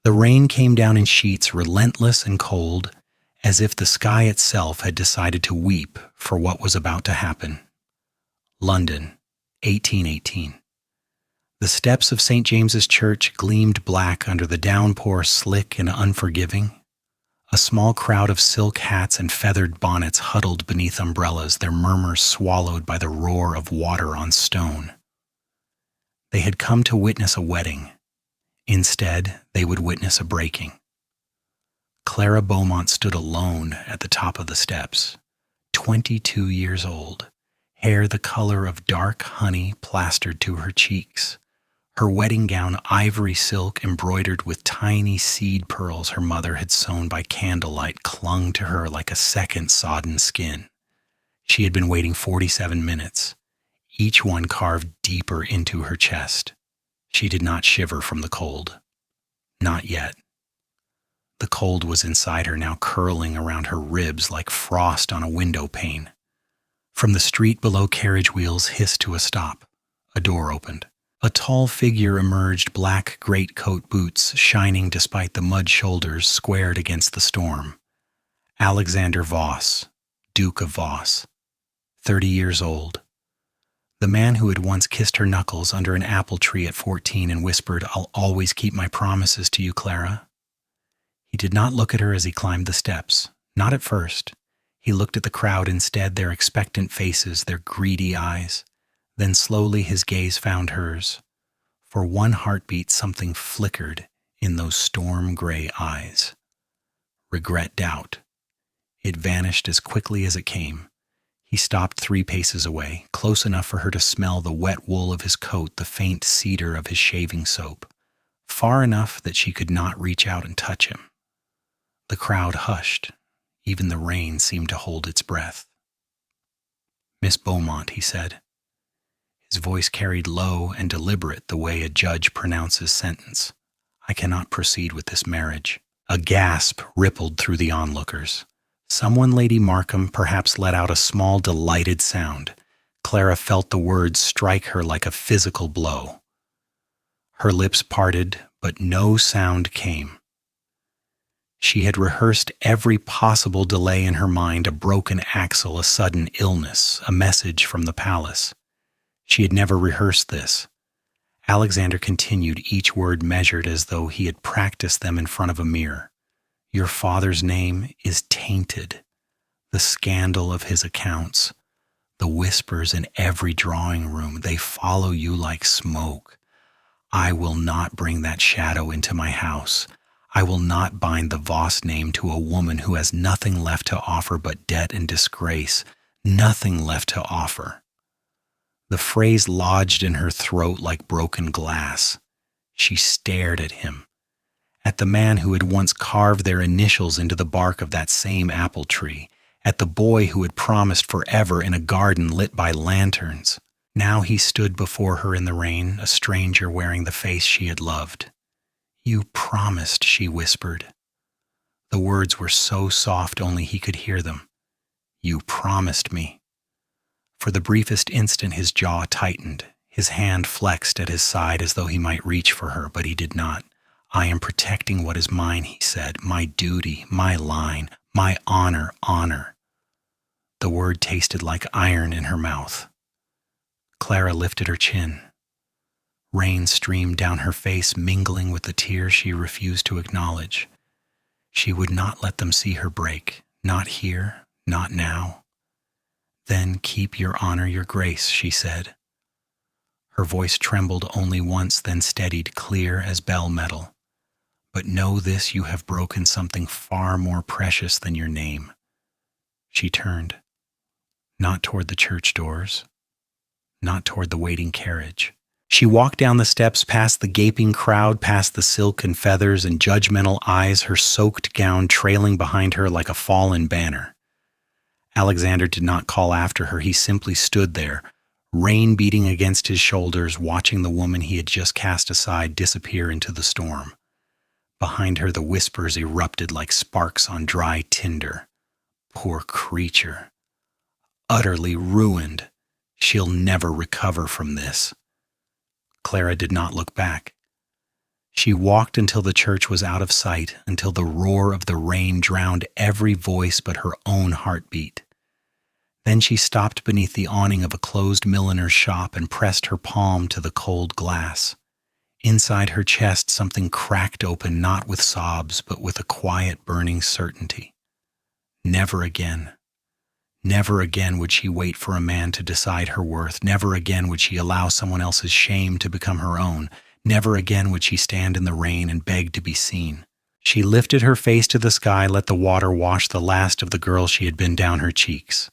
The rain came down in sheets, relentless and cold, as if the sky itself had decided to weep for what was about to happen. London, 1818. The steps of St. James's Church gleamed black under the downpour, slick and unforgiving. A small crowd of silk hats and feathered bonnets huddled beneath umbrellas, their murmurs swallowed by the roar of water on stone. They had come to witness a wedding. Instead, they would witness a breaking. Clara Beaumont stood alone at the top of the steps, 22 years old, hair the color of dark honey plastered to her cheeks. Her wedding gown, ivory silk embroidered with tiny seed pearls her mother had sewn by candlelight, clung to her like a second sodden skin. She had been waiting 47 minutes, each one carved deeper into her chest. She did not shiver from the cold. Not yet. The cold was inside her now, curling around her ribs like frost on a window pane. From the street below, carriage wheels hissed to a stop. A door opened. A tall figure emerged, black greatcoat boots shining despite the mud shoulders squared against the storm. Alexander Voss, Duke of Voss, 30 years old. The man who had once kissed her knuckles under an apple tree at 14 and whispered, "I'll always keep my promises to you, Clara." He did not look at her as he climbed the steps. Not at first. He looked at the crowd instead, their expectant faces, their greedy eyes. Then slowly his gaze found hers. For one heartbeat, something flickered in those storm-gray eyes. Regret, doubt. It vanished as quickly as it came. He stopped 3 paces away, close enough for her to smell the wet wool of his coat, the faint cedar of his shaving soap, far enough that she could not reach out and touch him. The crowd hushed. Even the rain seemed to hold its breath. "Miss Beaumont," he said. His voice carried low and deliberate the way a judge pronounces sentence. "I cannot proceed with this marriage." A gasp rippled through the onlookers. Someone, Lady Markham, perhaps let out a small, delighted sound. Clara felt the words strike her like a physical blow. Her lips parted, but no sound came. She had rehearsed every possible delay in her mind, a broken axle, a sudden illness, a message from the palace. She had never rehearsed this. Alexander continued, each word measured as though he had practiced them in front of a mirror. "Your father's name is tainted. The scandal of his accounts, the whispers in every drawing room, they follow you like smoke. I will not bring that shadow into my house. I will not bind the Voss name to a woman who has nothing left to offer but debt and disgrace, nothing left to offer." The phrase lodged in her throat like broken glass. She stared at him, at the man who had once carved their initials into the bark of that same apple tree, at the boy who had promised forever in a garden lit by lanterns. Now he stood before her in the rain, a stranger wearing the face she had loved. "You promised," she whispered. The words were so soft only he could hear them. "You promised me." For the briefest instant his jaw tightened, his hand flexed at his side as though he might reach for her, but he did not. "I am protecting what is mine," he said, "my duty, my line, my honor." The word tasted like iron in her mouth. Clara lifted her chin. Rain streamed down her face, mingling with the tears she refused to acknowledge. She would not let them see her break, not here, not now. "Then keep your honor, your grace," she said. Her voice trembled only once, then steadied, clear as bell metal. "But know this, you have broken something far more precious than your name." She turned, not toward the church doors, not toward the waiting carriage. She walked down the steps, past the gaping crowd, past the silk and feathers and judgmental eyes, her soaked gown trailing behind her like a fallen banner. Alexander did not call after her. He simply stood there, rain beating against his shoulders, watching the woman he had just cast aside disappear into the storm. Behind her, the whispers erupted like sparks on dry tinder. Poor creature. Utterly ruined. She'll never recover from this. Clara did not look back. She walked until the church was out of sight, until the roar of the rain drowned every voice but her own heartbeat. Then she stopped beneath the awning of a closed milliner's shop and pressed her palm to the cold glass. Inside her chest, something cracked open, not with sobs, but with a quiet, burning certainty. Never again. Never again would she wait for a man to decide her worth. Never again would she allow someone else's shame to become her own. Never again would she stand in the rain and beg to be seen. She lifted her face to the sky, let the water wash the last of the girl she had been down her cheeks.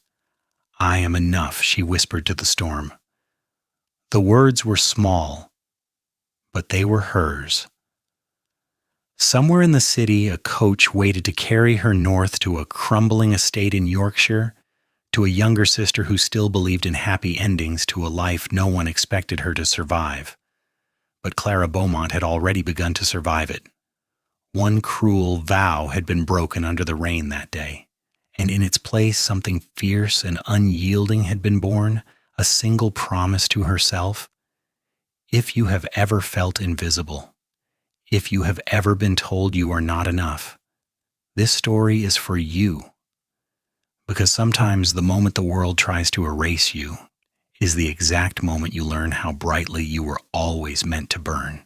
"I am enough," she whispered to the storm. The words were small, but they were hers. Somewhere in the city, a coach waited to carry her north to a crumbling estate in Yorkshire, to a younger sister who still believed in happy endings to a life no one expected her to survive. But Clara Beaumont had already begun to survive it. One cruel vow had been broken under the rain that day, and in its place something fierce and unyielding had been born, a single promise to herself. If you have ever felt invisible, if you have ever been told you are not enough, this story is for you. Because sometimes the moment the world tries to erase you is the exact moment you learn how brightly you were always meant to burn.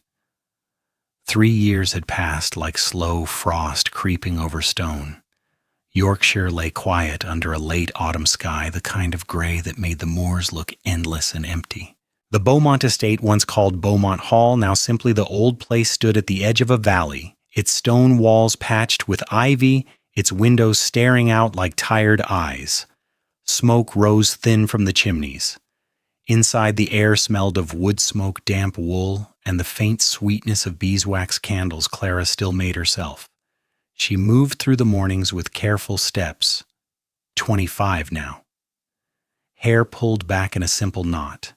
3 years had passed like slow frost creeping over stone. Yorkshire lay quiet under a late autumn sky, the kind of gray that made the moors look endless and empty. The Beaumont estate, once called Beaumont Hall, now simply the old place, stood at the edge of a valley, its stone walls patched with ivy, its windows staring out like tired eyes. Smoke rose thin from the chimneys. Inside, the air smelled of wood smoke, damp wool, and the faint sweetness of beeswax candles Clara still made herself. She moved through the mornings with careful steps. 25 now. Hair pulled back in a simple knot.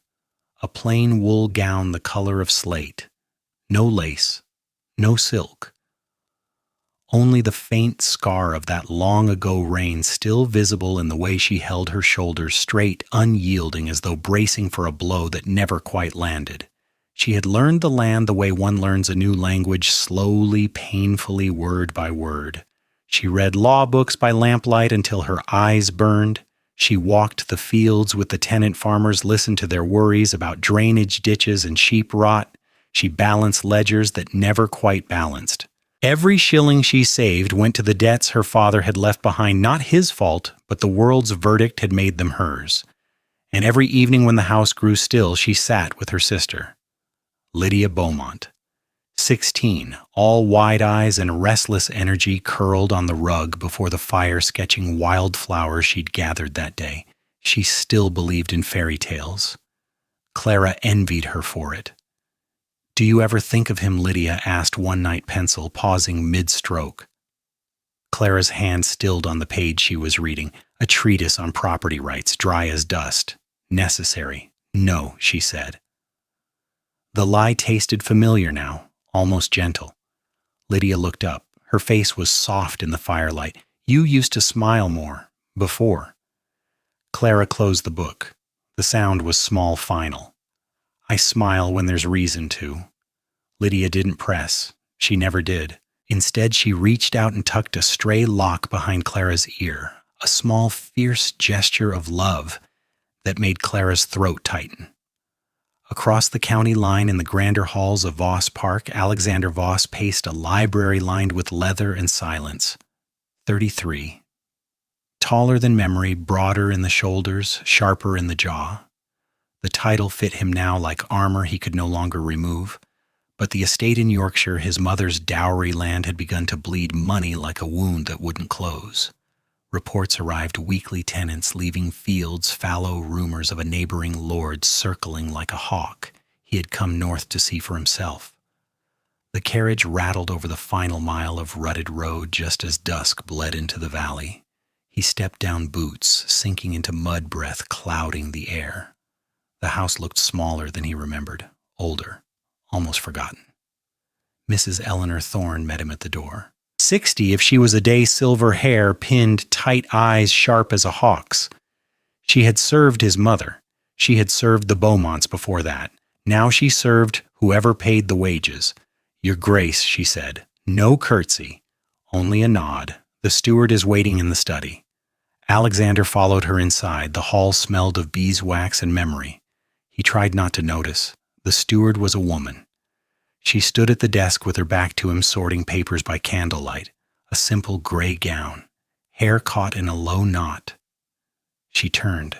A plain wool gown the color of slate. No lace, no silk. Only the faint scar of that long-ago rain still visible in the way she held her shoulders straight, unyielding, as though bracing for a blow that never quite landed. She had learned the land the way one learns a new language, slowly, painfully, word by word. She read law books by lamplight until her eyes burned. She walked the fields with the tenant farmers, listened to their worries about drainage ditches and sheep rot. She balanced ledgers that never quite balanced. Every shilling she saved went to the debts her father had left behind, not his fault, but the world's verdict had made them hers. And every evening when the house grew still, she sat with her sister, Lydia Beaumont. 16, all wide eyes and restless energy, curled on the rug before the fire, sketching wildflowers she'd gathered that day. She still believed in fairy tales. Clara envied her for it. "Do you ever think of him?" Lydia asked one night, pencil pausing mid-stroke. Clara's hand stilled on the page she was reading, a treatise on property rights, dry as dust. "Necessary. No," she said. The lie tasted familiar now, almost gentle. Lydia looked up. Her face was soft in the firelight. "You used to smile more, before." Clara closed the book. The sound was small, final. "I smile when there's reason to." Lydia didn't press. She never did. Instead, she reached out and tucked a stray lock behind Clara's ear, a small, fierce gesture of love that made Clara's throat tighten. Across the county line in the grander halls of Voss Park, Alexander Voss paced a library lined with leather and silence. 33. Taller than memory, broader in the shoulders, sharper in the jaw. The title fit him now like armor he could no longer remove. But the estate in Yorkshire, his mother's dowry land, had begun to bleed money like a wound that wouldn't close. Reports arrived, weekly tenants leaving fields, fallow rumors of a neighboring lord circling like a hawk he had come north to see for himself. The carriage rattled over the final mile of rutted road just as dusk bled into the valley. He stepped down, boots sinking into mud breath clouding the air. The house looked smaller than he remembered, older, almost forgotten. Mrs. Eleanor Thorne met him at the door. 60 if she was a day, silver hair, pinned, tight eyes sharp as a hawk's. She had served his mother. She had served the Beaumonts before that. Now she served whoever paid the wages. Your Grace, she said. No curtsy, only a nod. The steward is waiting in the study. Alexander followed her inside. The hall smelled of beeswax and memory. He tried not to notice. The steward was a woman. She stood at the desk with her back to him, sorting papers by candlelight. A simple gray gown, hair caught in a low knot. She turned.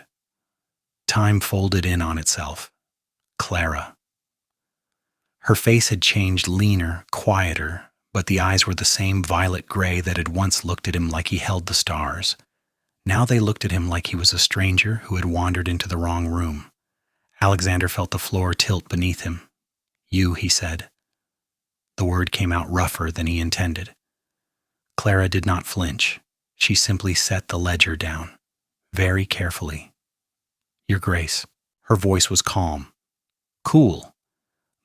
Time folded in on itself. Clara. Her face had changed, leaner, quieter, but the eyes were the same violet gray that had once looked at him like he held the stars. Now they looked at him like he was a stranger who had wandered into the wrong room. Alexander felt the floor tilt beneath him. You, he said. The word came out rougher than he intended. Clara did not flinch. She simply set the ledger down, very carefully. Your Grace. Her voice was calm. Cool.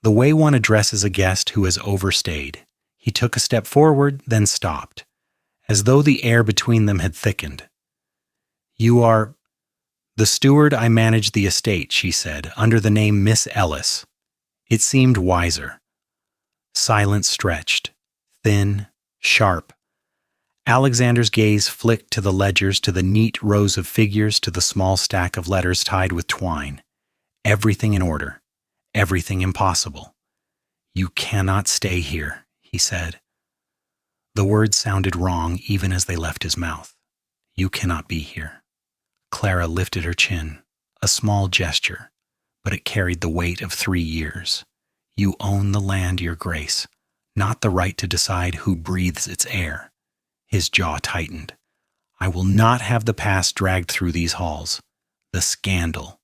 The way one addresses a guest who has overstayed. He took a step forward, then stopped, as though the air between them had thickened. You are... The steward. I manage the estate, she said, under the name Miss Ellis. It seemed wiser. Silence stretched, thin, sharp. Alexander's gaze flicked to the ledgers, to the neat rows of figures, to the small stack of letters tied with twine. Everything in order, everything impossible. You cannot stay here, he said. The words sounded wrong even as they left his mouth. You cannot be here. Clara lifted her chin, a small gesture, but it carried the weight of 3 years. You own the land, Your Grace, not the right to decide who breathes its air. His jaw tightened. I will not have the past dragged through these halls. The scandal,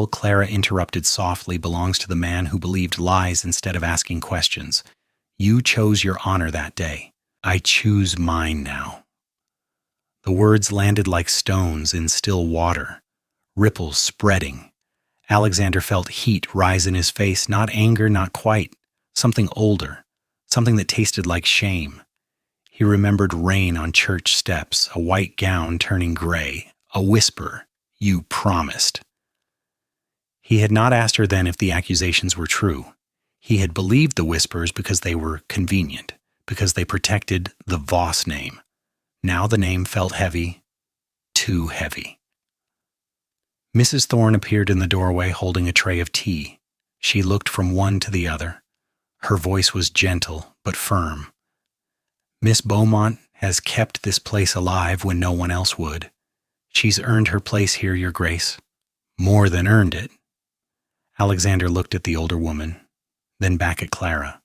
Clara interrupted softly, belongs to the man who believed lies instead of asking questions. You chose your honor that day. I choose mine now. The words landed like stones in still water, ripples spreading. Alexander felt heat rise in his face, not anger, not quite, something older, something that tasted like shame. He remembered rain on church steps, a white gown turning gray, a whisper, you promised. He had not asked her then if the accusations were true. He had believed the whispers because they were convenient, because they protected the Voss name. Now the name felt heavy, too heavy. Mrs. Thorne appeared in the doorway holding a tray of tea. She looked from one to the other. Her voice was gentle but firm. Miss Beaumont has kept this place alive when no one else would. She's earned her place here, Your Grace. More than earned it. Alexander looked at the older woman, then back at Clara.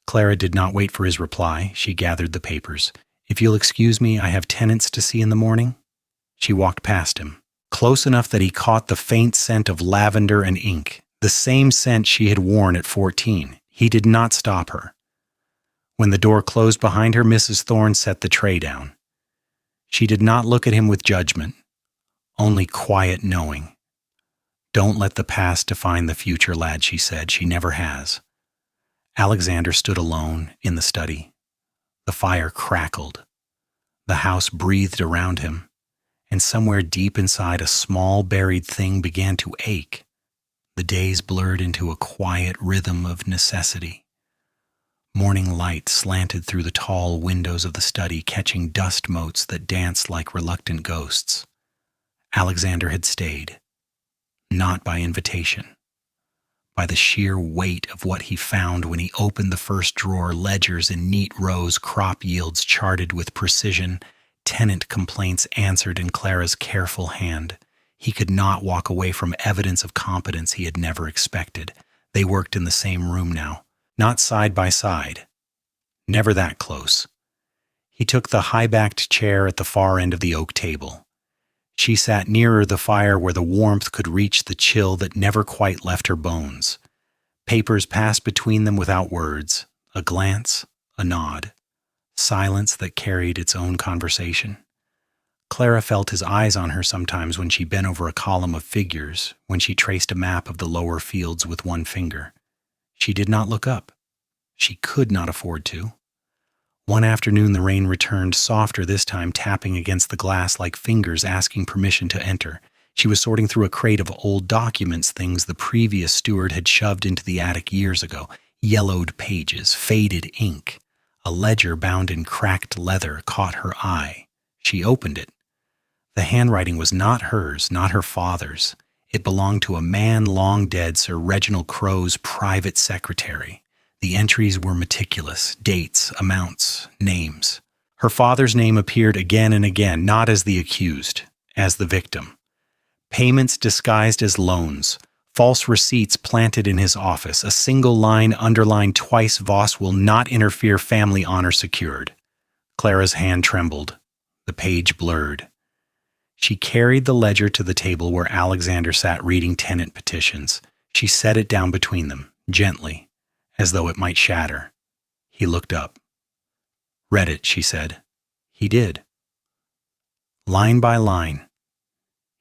Clara did not wait for his reply. She gathered the papers. If you'll excuse me, I have tenants to see in the morning. She walked past him, close enough that he caught the faint scent of lavender and ink, the same scent she had worn at 14. He did not stop her. When the door closed behind her, Mrs. Thorne set the tray down. She did not look at him with judgment, only quiet knowing. Don't let the past define the future, lad, she said. She never has. Alexander stood alone in the study. The fire crackled. The house breathed around him, and somewhere deep inside a small buried thing began to ache. The days blurred into a quiet rhythm of necessity. Morning light slanted through the tall windows of the study, catching dust motes that danced like reluctant ghosts. Alexander had stayed, not by invitation, by the sheer weight of what he found when he opened the first drawer, ledgers in neat rows, crop yields charted with precision, tenant complaints answered in Clara's careful hand. He could not walk away from evidence of competence he had never expected. They worked in the same room now, not side by side, never that close. He took the high-backed chair at the far end of the oak table. She sat nearer the fire where the warmth could reach the chill that never quite left her bones. Papers passed between them without words, a glance, a nod, silence that carried its own conversation. Clara felt his eyes on her sometimes when she bent over a column of figures, when she traced a map of the lower fields with one finger. She did not look up. She could not afford to. One afternoon the rain returned, softer this time, tapping against the glass like fingers asking permission to enter. She was sorting through a crate of old documents, things the previous steward had shoved into the attic years ago. Yellowed pages, faded ink. A ledger bound in cracked leather caught her eye. She opened it. The handwriting was not hers, not her father's. It belonged to a man long dead, Sir Reginald Crowe's private secretary. The entries were meticulous, dates, amounts, names. Her father's name appeared again and again, not as the accused, as the victim. Payments disguised as loans, false receipts planted in his office, a single line underlined twice, Voss will not interfere, family honor secured. Clara's hand trembled. The page blurred. She carried the ledger to the table where Alexander sat reading tenant petitions. She set it down between them, gently, as though it might shatter. He looked up. Read it, she said. He did. Line by line.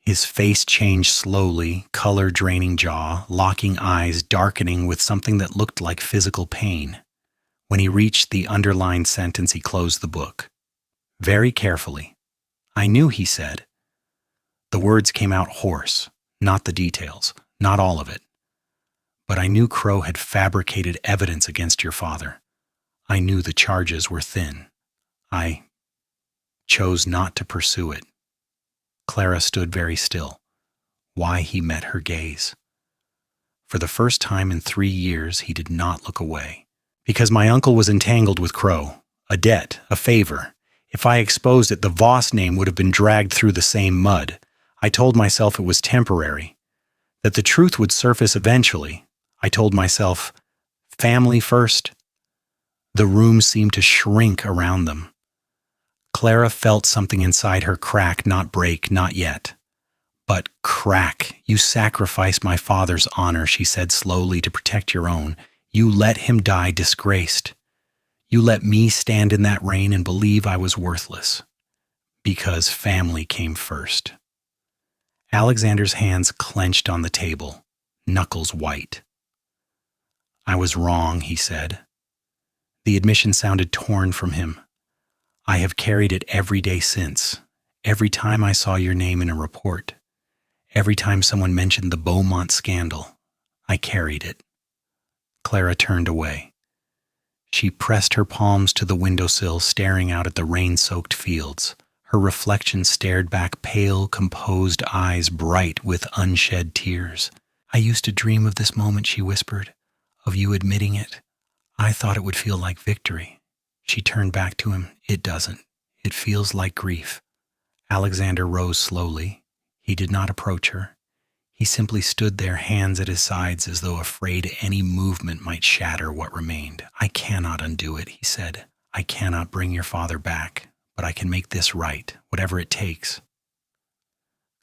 His face changed slowly, color draining jaw, locking eyes, darkening with something that looked like physical pain. When he reached the underlined sentence, he closed the book. Very carefully. I knew, he said. The words came out hoarse, not the details, not all of it. But I knew Crowe had fabricated evidence against your father. I knew the charges were thin. I chose not to pursue it. Clara stood very still. Why, he met her gaze. For the first time in 3 years, he did not look away. Because my uncle was entangled with Crowe. A debt, a favor. If I exposed it, the Voss name would have been dragged through the same mud. I told myself it was temporary, that the truth would surface eventually. I told myself, family first. The room seemed to shrink around them. Clara felt something inside her crack, not break, not yet. But crack, you sacrificed my father's honor, she said slowly, to protect your own. You let him die disgraced. You let me stand in that rain and believe I was worthless. Because family came first. Alexander's hands clenched on the table, knuckles white. I was wrong, he said. The admission sounded torn from him. I have carried it every day since. Every time I saw your name in a report. Every time someone mentioned the Beaumont scandal. I carried it. Clara turned away. She pressed her palms to the windowsill, staring out at the rain-soaked fields. Her reflection stared back, pale, composed eyes bright with unshed tears. I used to dream of this moment, she whispered, of you admitting it. I thought it would feel like victory. She turned back to him. It doesn't. It feels like grief. Alexander rose slowly. He did not approach her. He simply stood there, hands at his sides, as though afraid any movement might shatter what remained. I cannot undo it, he said. I cannot bring your father back, but I can make this right, whatever it takes.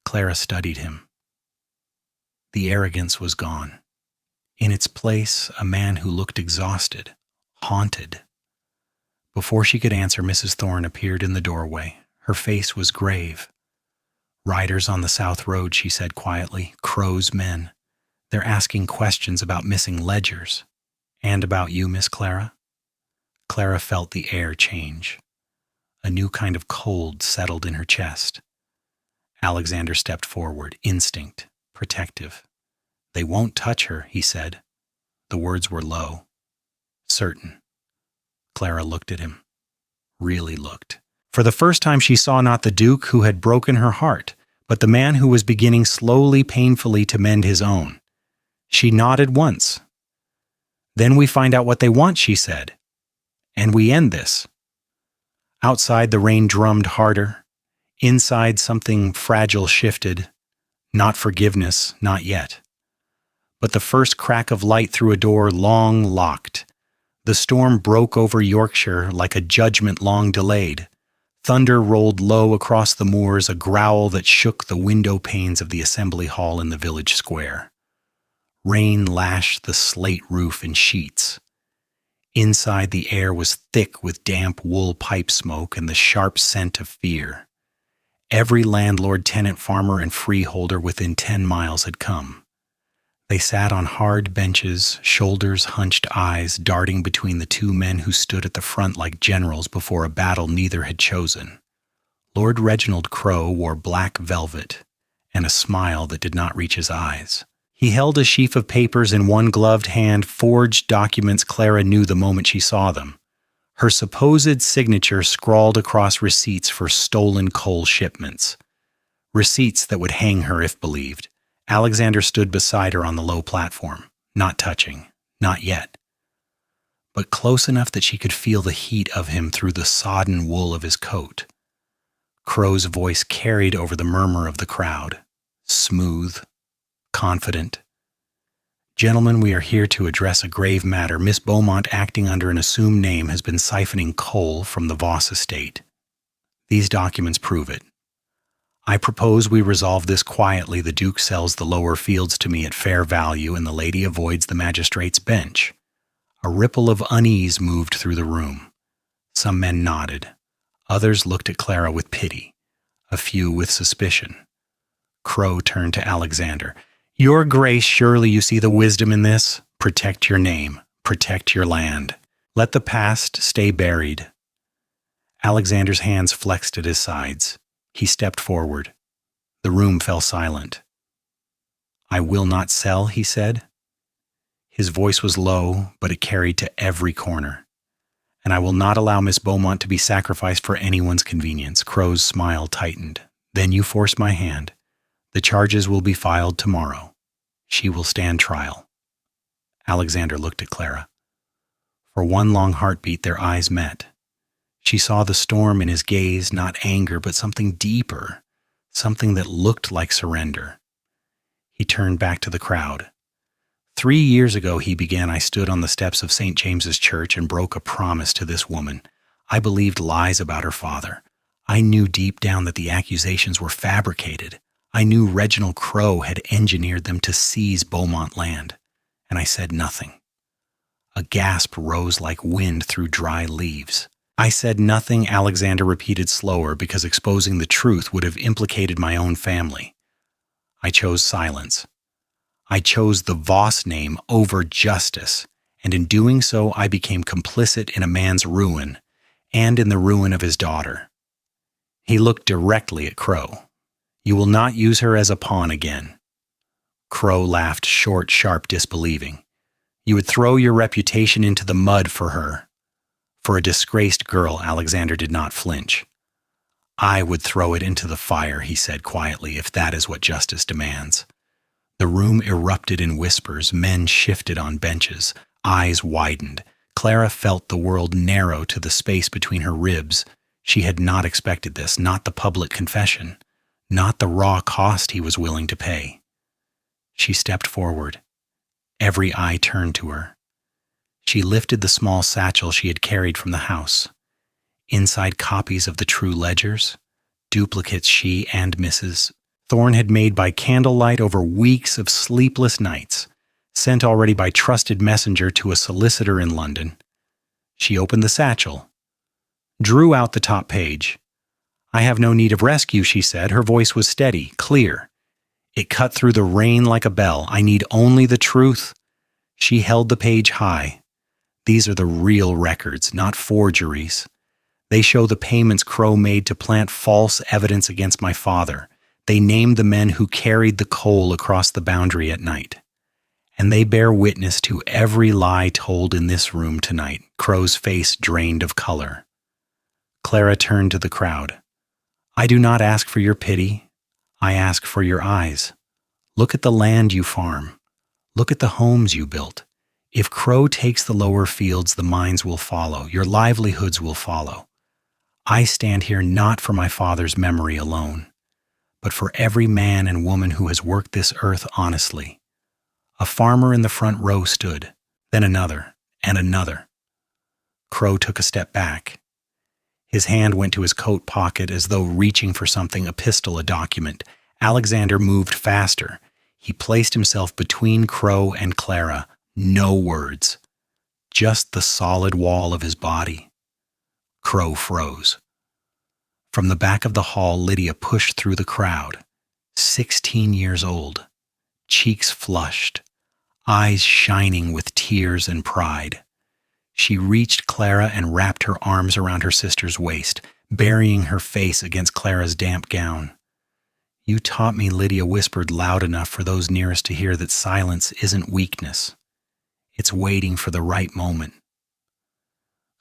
Clara studied him. The arrogance was gone. In its place, a man who looked exhausted, haunted. Before she could answer, Mrs. Thorne appeared in the doorway. Her face was grave. Riders on the South Road, she said quietly, Crowe's men. They're asking questions about missing ledgers. And about you, Miss Clara? Clara felt the air change. A new kind of cold settled in her chest. Alexander stepped forward, instinct, protective. They won't touch her, he said. The words were low. Certain. Clara looked at him. Really looked. For the first time she saw not the Duke who had broken her heart, but the man who was beginning slowly, painfully to mend his own. She nodded once. Then we find out what they want, she said. And we end this. Outside the rain drummed harder. Inside something fragile shifted. Not forgiveness, not yet. But the first crack of light through a door long locked. The storm broke over Yorkshire like a judgment long delayed. Thunder rolled low across the moors, a growl that shook the window panes of the assembly hall in the village square. Rain lashed the slate roof in sheets. Inside, the air was thick with damp wool pipe smoke and the sharp scent of fear. Every landlord, tenant, farmer, and freeholder within 10 miles had come. They sat on hard benches, shoulders hunched, eyes darting between the two men who stood at the front like generals before a battle neither had chosen. Lord Reginald Crowe wore black velvet and a smile that did not reach his eyes. He held a sheaf of papers in one gloved hand, forged documents Clara knew the moment she saw them. Her supposed signature scrawled across receipts for stolen coal shipments. Receipts that would hang her if believed. Alexander stood beside her on the low platform, not touching, not yet, but close enough that she could feel the heat of him through the sodden wool of his coat. Crow's voice carried over the murmur of the crowd, smooth, confident. "Gentlemen, we are here to address a grave matter. Miss Beaumont, acting under an assumed name, has been siphoning coal from the Voss estate. These documents prove it. I propose we resolve this quietly. The Duke sells the lower fields to me at fair value, and the lady avoids the magistrate's bench." A ripple of unease moved through the room. Some men nodded. Others looked at Clara with pity, a few with suspicion. Crow turned to Alexander. "Your Grace, surely you see the wisdom in this? Protect your name. Protect your land. Let the past stay buried." Alexander's hands flexed at his sides. He stepped forward. The room fell silent. "I will not sell," he said. His voice was low, but it carried to every corner. "And I will not allow Miss Beaumont to be sacrificed for anyone's convenience." Crow's smile tightened. "Then you force my hand. The charges will be filed tomorrow. She will stand trial." Alexander looked at Clara. For one long heartbeat, their eyes met. She saw the storm in his gaze, not anger, but something deeper, something that looked like surrender. He turned back to the crowd. 3 years ago, he began, I stood on the steps of St. James's Church and broke a promise to this woman. I believed lies about her father. I knew deep down that the accusations were fabricated. I knew Reginald Crow had engineered them to seize Beaumont land, and I said nothing. A gasp rose like wind through dry leaves. "I said nothing," Alexander repeated slower, because exposing the truth would have implicated my own family. "I chose silence. I chose the Voss name over justice, and in doing so I became complicit in a man's ruin, and in the ruin of his daughter." He looked directly at Crow. "You will not use her as a pawn again." Crow laughed short, sharp, disbelieving. "You would throw your reputation into the mud for her." For a disgraced girl, Alexander did not flinch. "I would throw it into the fire," he said quietly, "if that is what justice demands." The room erupted in whispers. Men shifted on benches. Eyes widened. Clara felt the world narrow to the space between her ribs. She had not expected this, not the public confession, not the raw cost he was willing to pay. She stepped forward. Every eye turned to her. She lifted the small satchel she had carried from the house. Inside, copies of the true ledgers, duplicates she and Mrs. Thorne had made by candlelight over weeks of sleepless nights, sent already by trusted messenger to a solicitor in London. She opened the satchel, drew out the top page. "I have no need of rescue," she said. Her voice was steady, clear. It cut through the rain like a bell. "I need only the truth." She held the page high. "These are the real records, not forgeries. They show the payments Crow made to plant false evidence against my father. They named the men who carried the coal across the boundary at night. And they bear witness to every lie told in this room tonight." Crow's face drained of color. Clara turned to the crowd. "I do not ask for your pity. I ask for your eyes. Look at the land you farm. Look at the homes you built. If Crow takes the lower fields, the mines will follow. Your livelihoods will follow. I stand here not for my father's memory alone, but for every man and woman who has worked this earth honestly." A farmer in the front row stood, then another, and another. Crow took a step back. His hand went to his coat pocket as though reaching for something, a pistol, a document. Alexander moved faster. He placed himself between Crow and Clara. No words, just the solid wall of his body. Crow froze. From the back of the hall, Lydia pushed through the crowd, 16 years old, cheeks flushed, eyes shining with tears and pride. She reached Clara and wrapped her arms around her sister's waist, burying her face against Clara's damp gown. You taught me, Lydia whispered loud enough for those nearest to hear, that silence isn't weakness. It's waiting for the right moment.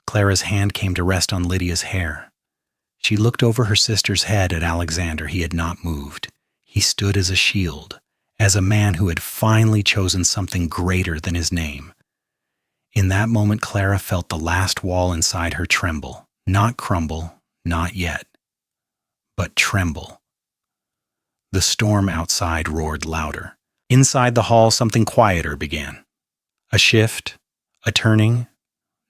Clara's hand came to rest on Lydia's hair. She looked over her sister's head at Alexander. He had not moved. He stood as a shield, as a man who had finally chosen something greater than his name. In that moment, Clara felt the last wall inside her tremble. Not crumble, not yet, but tremble. The storm outside roared louder. Inside the hall, something quieter began. A shift, a turning,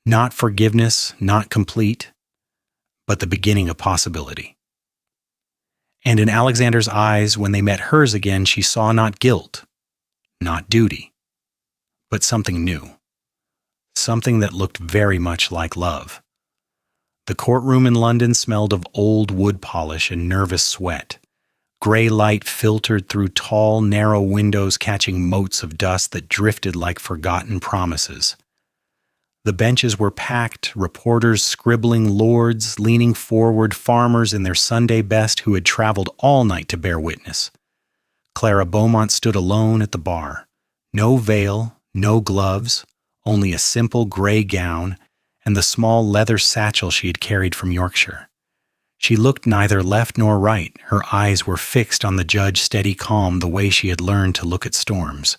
not forgiveness, not complete, but the beginning of possibility. And in Alexander's eyes, when they met hers again, she saw not guilt, not duty, but something new, something that looked very much like love. The courtroom in London smelled of old wood polish and nervous sweat. Gray light filtered through tall, narrow windows, catching motes of dust that drifted like forgotten promises. The benches were packed, reporters scribbling, lords leaning forward, farmers in their Sunday best who had traveled all night to bear witness. Clara Beaumont stood alone at the bar. No veil, no gloves, only a simple gray gown and the small leather satchel she had carried from Yorkshire. She looked neither left nor right. Her eyes were fixed on the judge, steady calm, the way she had learned to look at storms.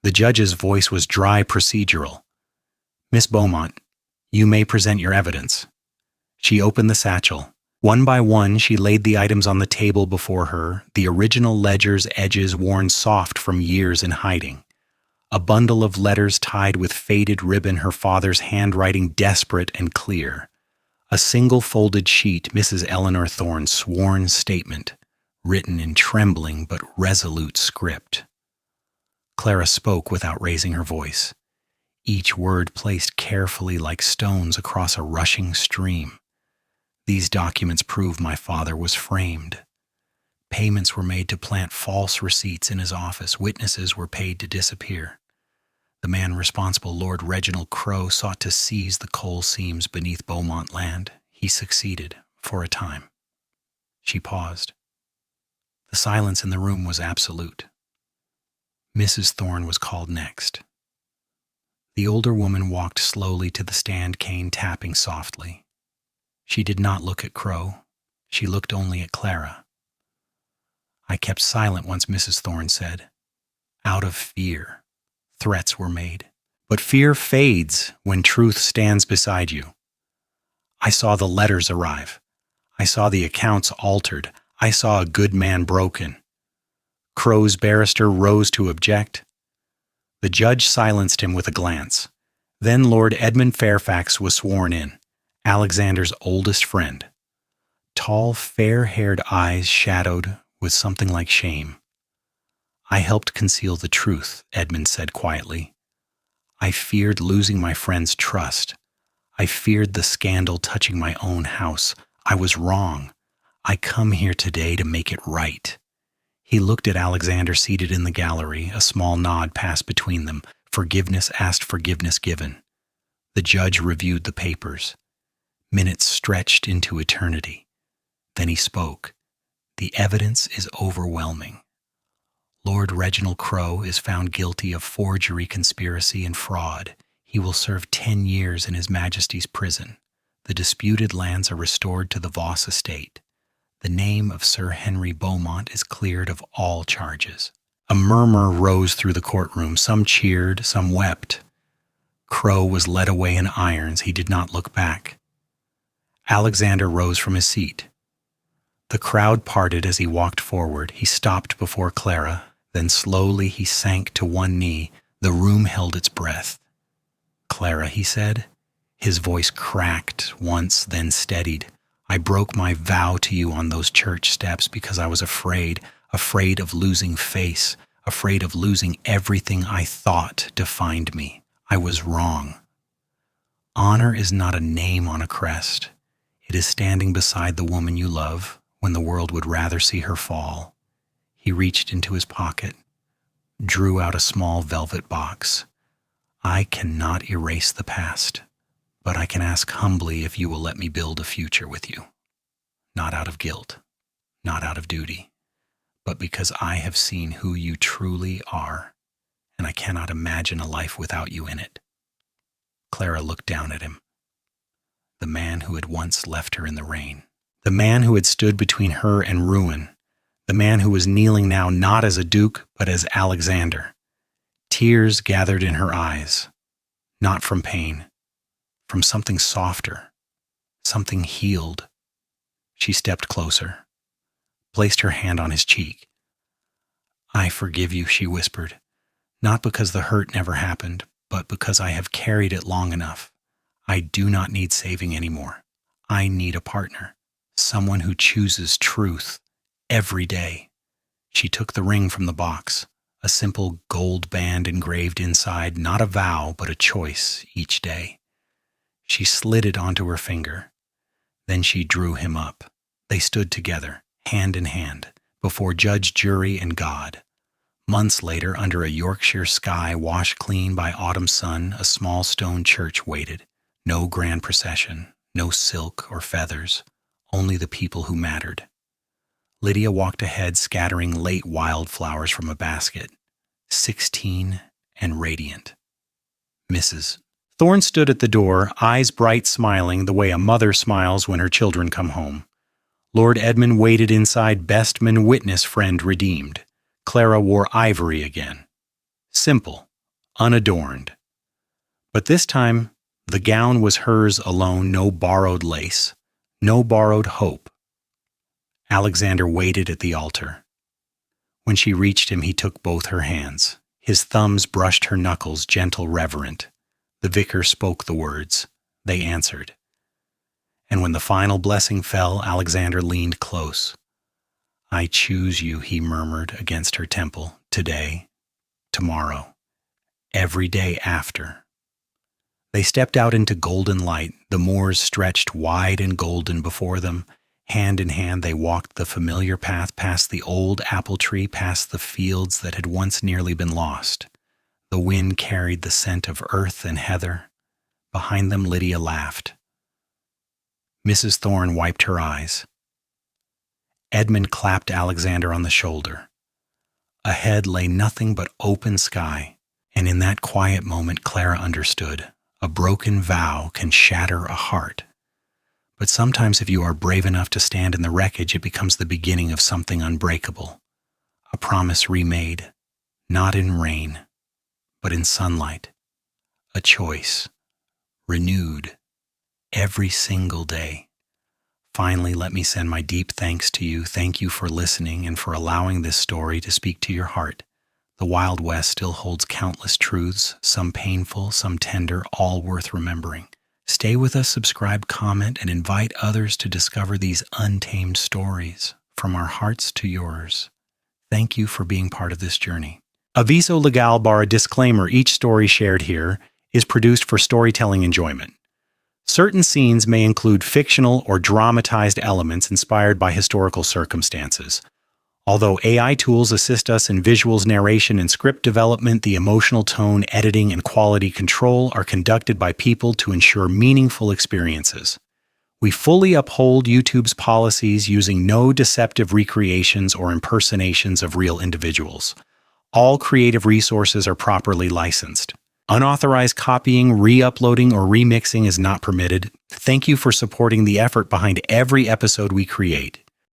The judge's voice was dry, procedural. "Miss Beaumont, you may present your evidence." She opened the satchel. One by one, she laid the items on the table before her, the original ledger's edges worn soft from years in hiding. A bundle of letters tied with faded ribbon, her father's handwriting desperate and clear. A single folded sheet, Mrs. Eleanor Thorne's sworn statement, written in trembling but resolute script. Clara spoke without raising her voice, each word placed carefully like stones across a rushing stream. "These documents prove my father was framed. Payments were made to plant false receipts in his office. Witnesses were paid to disappear. The man responsible, Lord Reginald Crowe, sought to seize the coal seams beneath Beaumont land. He succeeded, for a time." She paused. The silence in the room was absolute. Mrs. Thorne was called next. The older woman walked slowly to the stand, cane tapping softly. She did not look at Crowe. She looked only at Clara. "I kept silent once," Mrs. Thorne said, "out of fear. Threats were made. But fear fades when truth stands beside you. I saw the letters arrive. I saw the accounts altered. I saw a good man broken." Crowe's barrister rose to object. The judge silenced him with a glance. Then Lord Edmund Fairfax was sworn in, Alexander's oldest friend. Tall, fair-haired eyes shadowed with something like shame. "I helped conceal the truth," Edmund said quietly. "I feared losing my friend's trust. I feared the scandal touching my own house. I was wrong. I come here today to make it right." He looked at Alexander seated in the gallery. A small nod passed between them. Forgiveness asked, forgiveness given. The judge reviewed the papers. Minutes stretched into eternity. Then he spoke. "The evidence is overwhelming. Lord Reginald Crowe is found guilty of forgery, conspiracy, and fraud. He will serve 10 years in His Majesty's prison. The disputed lands are restored to the Voss estate. The name of Sir Henry Beaumont is cleared of all charges." A murmur rose through the courtroom. Some cheered, some wept. Crowe was led away in irons. He did not look back. Alexander rose from his seat. The crowd parted as he walked forward. He stopped before Clara. Then slowly he sank to one knee. The room held its breath. "Clara," he said. His voice cracked once, then steadied. "I broke my vow to you on those church steps because I was afraid of losing face, afraid of losing everything I thought defined me. I was wrong. Honor is not a name on a crest. It is standing beside the woman you love when the world would rather see her fall." He reached into his pocket, drew out a small velvet box. "I cannot erase the past, but I can ask humbly if you will let me build a future with you. Not out of guilt, not out of duty, but because I have seen who you truly are, and I cannot imagine a life without you in it." Clara looked down at him. The man who had once left her in the rain. The man who had stood between her and ruin. The man who was kneeling now not as a duke, but as Alexander. Tears gathered in her eyes, not from pain, from something softer, something healed. She stepped closer, placed her hand on his cheek. "I forgive you," she whispered, "not because the hurt never happened, but because I have carried it long enough. I do not need saving anymore. I need a partner, someone who chooses truth every day." She took the ring from the box, a simple gold band engraved inside, not a vow, but a choice each day. She slid it onto her finger. Then she drew him up. They stood together, hand in hand, before judge, jury, and God. Months later, under a Yorkshire sky washed clean by autumn sun, a small stone church waited. No grand procession, no silk or feathers, only the people who mattered. Lydia walked ahead, scattering late wildflowers from a basket. 16 and radiant. Mrs. Thorne stood at the door, eyes bright, smiling the way a mother smiles when her children come home. Lord Edmund waited inside, bestman, witness, friend redeemed. Clara wore ivory again. Simple, unadorned. But this time, the gown was hers alone, no borrowed lace, no borrowed hope. Alexander waited at the altar. When she reached him, he took both her hands. His thumbs brushed her knuckles, gentle, reverent. The vicar spoke the words. They answered. And when the final blessing fell, Alexander leaned close. "I choose you," he murmured against her temple, "today, tomorrow, every day after." They stepped out into golden light. The moors stretched wide and golden before them. Hand in hand, they walked the familiar path past the old apple tree, past the fields that had once nearly been lost. The wind carried the scent of earth and heather. Behind them, Lydia laughed. Mrs. Thorne wiped her eyes. Edmund clapped Alexander on the shoulder. Ahead lay nothing but open sky, and in that quiet moment Clara understood. A broken vow can shatter a heart. But sometimes if you are brave enough to stand in the wreckage, it becomes the beginning of something unbreakable. A promise remade, not in rain, but in sunlight. A choice, renewed, every single day. Finally, let me send my deep thanks to you. Thank you for listening and for allowing this story to speak to your heart. The Wild West still holds countless truths, some painful, some tender, all worth remembering. Stay with us, subscribe, comment, and invite others to discover these untamed stories from our hearts to yours. Thank you for being part of this journey. Aviso legal bar disclaimer: each story shared here is produced for storytelling enjoyment. Certain scenes may include fictional or dramatized elements inspired by historical circumstances. Although AI tools assist us in visuals, narration, and script development, the emotional tone, editing, and quality control are conducted by people to ensure meaningful experiences. We fully uphold YouTube's policies, using no deceptive recreations or impersonations of real individuals. All creative resources are properly licensed. Unauthorized copying, re-uploading, or remixing is not permitted. Thank you for supporting the effort behind every episode we create.